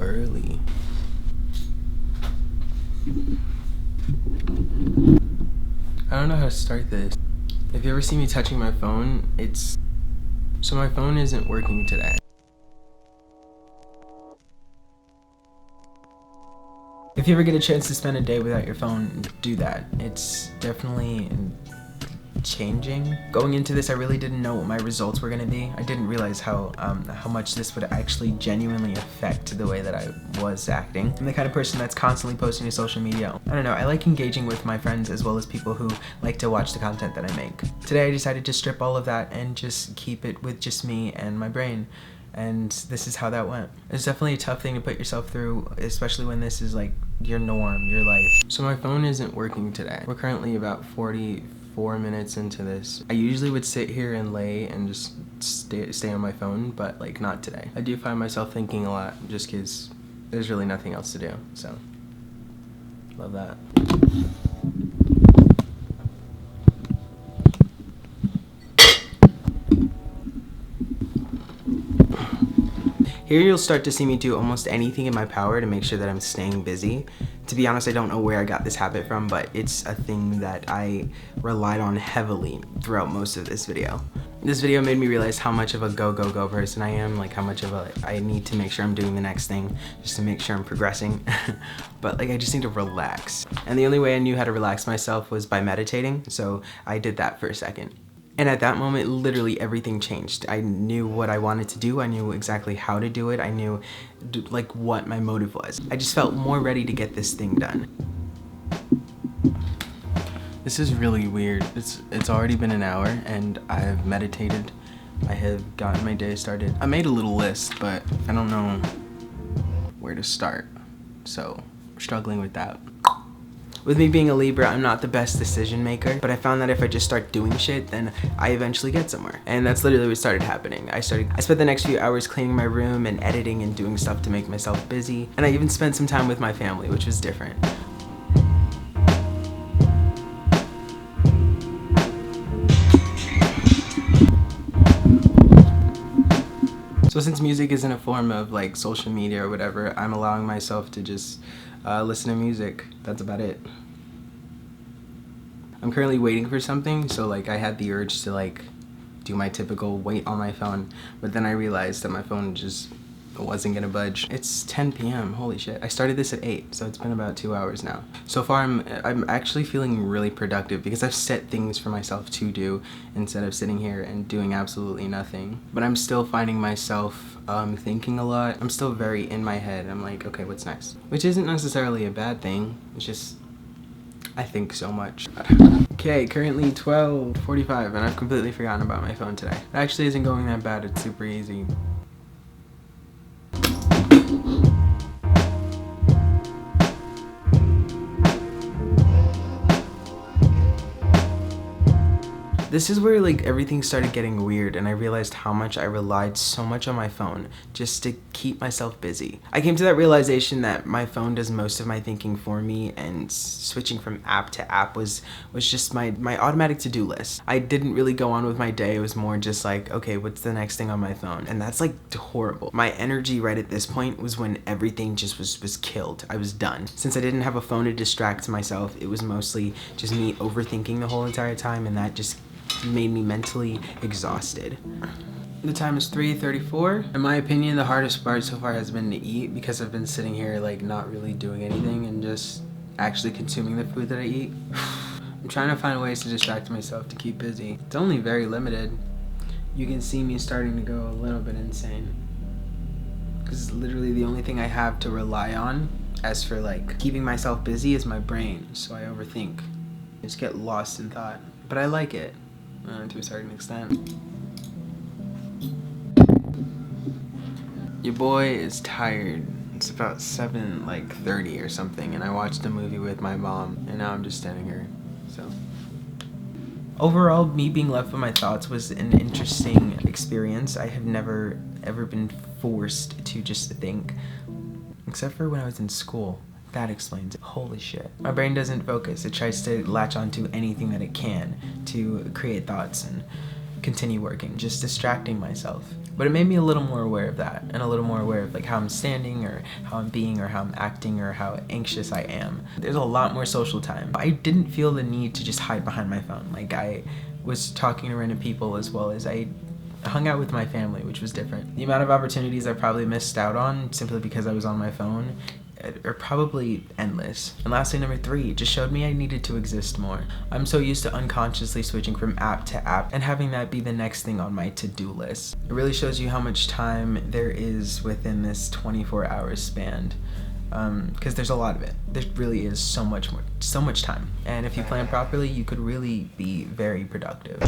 early. I don't know how to start this. If you ever see me touching my phone, so my phone isn't working today. If you ever get a chance to spend a day without your phone, do that. It's definitely changing. Going into this, I really didn't know what my results were gonna be. I didn't realize how much this would actually genuinely affect the way that I was acting. I'm the kind of person that's constantly posting to social media. I don't know, I like engaging with my friends as well as people who like to watch the content that I make. Today I decided to strip all of that and just keep it with just me and my brain. And this is how that went. It's definitely a tough thing to put yourself through, especially when this is like your norm, your life. So my phone isn't working today. We're currently about 44 minutes into this. I usually would sit here and lay and just stay on my phone, but like not today. I do find myself thinking a lot just because there's really nothing else to do, so love that. Here you'll start to see me do almost anything in my power to make sure that I'm staying busy. To be honest, I don't know where I got this habit from, but it's a thing that I relied on heavily throughout most of this video. This video made me realize how much of a go person I am, like how much of I need to make sure I'm doing the next thing just to make sure I'm progressing. But like I just need to relax. And the only way I knew how to relax myself was by meditating, so I did that for a second. And at that moment, literally everything changed. I knew what I wanted to do. I knew exactly how to do it. I knew like what my motive was. I just felt more ready to get this thing done. This is really weird. It's already been an hour and I have meditated. I have gotten my day started. I made a little list, but I don't know where to start. So I'm struggling with that. With me being a Libra, I'm not the best decision maker, but I found that if I just start doing shit, then I eventually get somewhere. And that's literally what started happening. I spent the next few hours cleaning my room and editing and doing stuff to make myself busy. And I even spent some time with my family, which was different. So since music isn't a form of like social media or whatever, I'm allowing myself to just listen to music. That's about it. I'm currently waiting for something, so like I had the urge to like do my typical wait on my phone, but then I realized that my phone just wasn't gonna budge. It's 10 p.m. Holy shit. I started this at 8, so it's been about 2 hours now. So far I'm actually feeling really productive because I've set things for myself to do instead of sitting here and doing absolutely nothing. But I'm still finding myself thinking a lot. I'm still very in my head. I'm like, okay, what's next? Which isn't necessarily a bad thing. It's just I think so much. Okay, currently 12:45 and I've completely forgotten about my phone today. It actually isn't going that bad. It's super easy. This is where like everything started getting weird and I realized how much I relied so much on my phone just to keep myself busy. I came to that realization that my phone does most of my thinking for me, and switching from app to app was just my automatic to-do list. I didn't really go on with my day. It was more just like, okay, what's the next thing on my phone? And that's like horrible. My energy right at this point was when everything just was killed. I was done. Since I didn't have a phone to distract myself, it was mostly just me overthinking the whole entire time, and that just made me mentally exhausted. The time is 3:34. In my opinion, the hardest part so far has been to eat because I've been sitting here like not really doing anything and just actually consuming the food that I eat. I'm trying to find ways to distract myself to keep busy. It's only very limited. You can see me starting to go a little bit insane because it's literally the only thing I have to rely on as for like keeping myself busy is my brain, so I overthink. I just get lost in thought, but I like it. To a certain extent. Your boy is tired. It's about 7:30 or something, and I watched a movie with my mom, and now I'm just standing here, so. Overall, me being left with my thoughts was an interesting experience. I have never ever been forced to just think, except for when I was in school. That explains it. Holy shit. My brain doesn't focus. It tries to latch onto anything that it can to create thoughts and continue working, just distracting myself. But it made me a little more aware of that, and a little more aware of like how I'm standing or how I'm being or how I'm acting or how anxious I am. There's a lot more social time. I didn't feel the need to just hide behind my phone. Like, I was talking to random people as well as I hung out with my family, which was different. The amount of opportunities I probably missed out on simply because I was on my phone are probably endless. And lastly, number 3, it just showed me I needed to exist more. I'm so used to unconsciously switching from app to app and having that be the next thing on my to-do list. It really shows you how much time there is within this 24-hour span. Because there's a lot of it. There really is so much time. And if you plan properly, you could really be very productive.